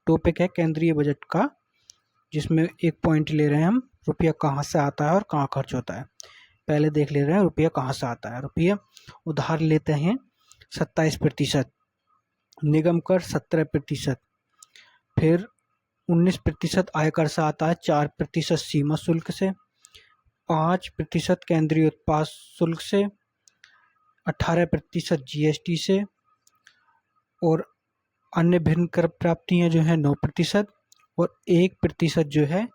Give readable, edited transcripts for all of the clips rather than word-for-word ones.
Topic है केंद्रीय budget का, जिसमें एक पॉइंट ले रहे हैं हम, रुपया कहाँ से आता है और कहाँ खर्च होता है। पहले देख ले रहे हैं रुपया कहाँ से आता है। रुपया उधार लेते हैं 27%, निगम कर 17%, फिर 19% आयकर से आता है, 4% सीमा शुल्क से, 5% केंद्रीय उत्पाद शुल्क से, 18% जीएसटी से, और अन्य भिन्न कर प्राप्तियां जो है 9%, और 1% जो है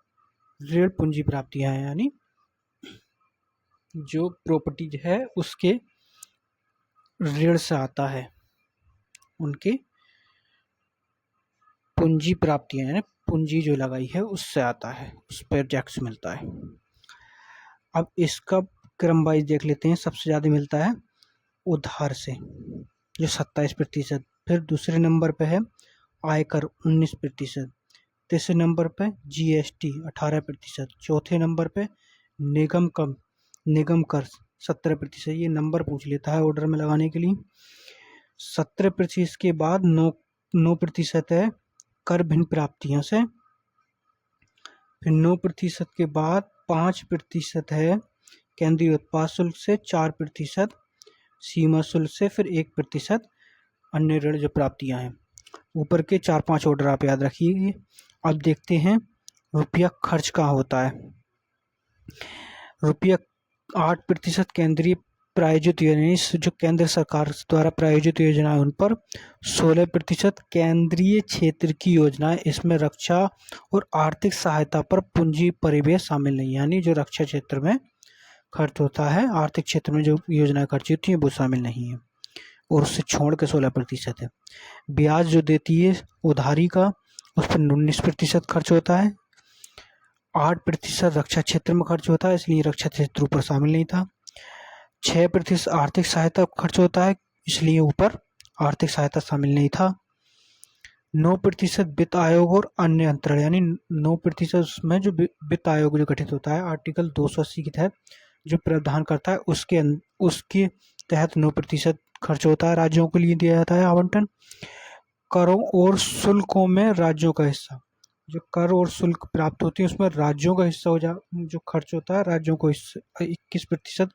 ऋण पूंजी प्राप्तियां हैं, यानी जो प्रॉपर्टी है उसके ऋण से आता है, उनकी पूंजी प्राप्तियां यानी पूंजी जो लगाई है उससे आता है, उस पर टैक्स मिलता है। अब इसका क्रम वाइज देख लेते हैं। सबसे ज़्यादा मिलता है उधार से जो 27%, फिर दूसरे नंबर पे है आयकर 19%, तीसरे नंबर पे जीएसटी 18%, चौथे नंबर पे निगम कर 17%। ये नंबर पूछ लेता है ऑर्डर में लगाने के लिए। 17% के बाद 9% है कर भिन्न प्राप्तियों से, फिर 9% के बाद 5% है केंद्रीय उत्पाद शुल्क से, 4% सीमा शुल्क से, फिर 1% अन्य ऋण जो प्राप्तियां हैं। ऊपर के 4-5 ऑर्डर आप याद रखिए। अब देखते हैं रुपया खर्च कहाँ होता है। रुपया 8% केंद्रीय प्रायोजित योजना, जो केंद्र सरकार द्वारा प्रायोजित योजना है उन पर। 16% केंद्रीय क्षेत्र की योजनाएं, इसमें रक्षा और आर्थिक सहायता पर पूंजी परिवेश शामिल नहीं, यानी जो रक्षा क्षेत्र में खर्च होता है, आर्थिक क्षेत्र में जो योजनाएं खर्च होती हैं वो शामिल नहीं है, और उससे छोड़ के 16% है। ब्याज जो देती है उधारी का, उस पर 19% खर्च होता है। 8% रक्षा क्षेत्र में खर्च होता है, इसलिए रक्षा क्षेत्र ऊपर शामिल नहीं था। 6% आर्थिक सहायता खर्च होता है, इसलिए ऊपर आर्थिक सहायता शामिल नहीं था। 9% वित्त आयोग और अन्य अंतरण, यानी 9% में जो वित्त आयोग जो गठित होता है आर्टिकल 280 के तहत जो प्रावधान करता है, उसके तहत 9% खर्च होता है, राज्यों के लिए दिया जाता है आवंटन। करों और शुल्कों में राज्यों का हिस्सा, जो कर और शुल्क प्राप्त होती है उसमें राज्यों का हिस्सा जो खर्च होता है, राज्यों को 21%,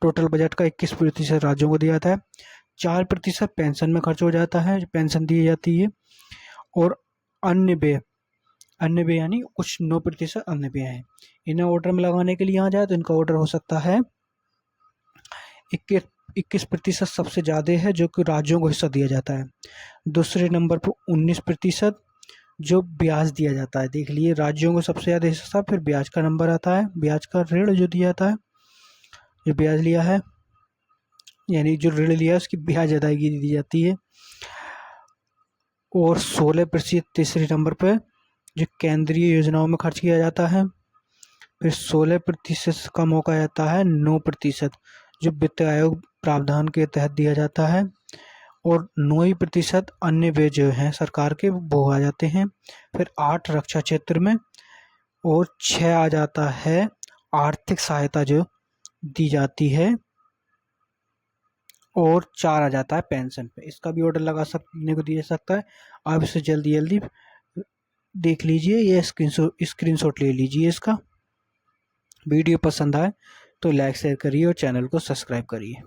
टोटल बजट का 21% राज्यों को दिया जाता है। 4% पेंशन में खर्च हो जाता है, जो पेंशन दी जाती है। और अन्य व्यय यानी कुछ 9% अन्य व्यय है। इन्हें ऑर्डर में लगाने के लिए यहाँ जाए तो इनका ऑर्डर हो सकता है 21% सबसे ज़्यादा है, जो कि राज्यों को हिस्सा दिया जाता है। दूसरे नंबर पर 19% जो ब्याज दिया जाता है। देख लिए, राज्यों को सबसे ज़्यादा हिस्सा, फिर ब्याज का नंबर आता है, ब्याज का ऋण जो दिया जाता है, जो ब्याज लिया है यानी जो ऋण लिया है उसकी ब्याज अदायगी दी जाती है। और 16% तीसरे नंबर पर जो केंद्रीय योजनाओं में खर्च किया जाता है। फिर 16% से कम हो जाता है 9%, जो वित्त आयोग प्रावधान के तहत दिया जाता है। और 9% अन्य व्यय जो हैं सरकार के वो आ जाते हैं। फिर 8 रक्षा क्षेत्र में, और 6 आ जाता है आर्थिक सहायता जो दी जाती है, और 4 आ जाता है पेंशन पे। इसका भी ऑर्डर लगने को दिया सकता है। आप इसे जल्दी देख लीजिए, ये स्क्रीनशॉट ले लीजिए इसका। वीडियो पसंद आए तो लाइक शेयर करिए और चैनल को सब्सक्राइब करिए।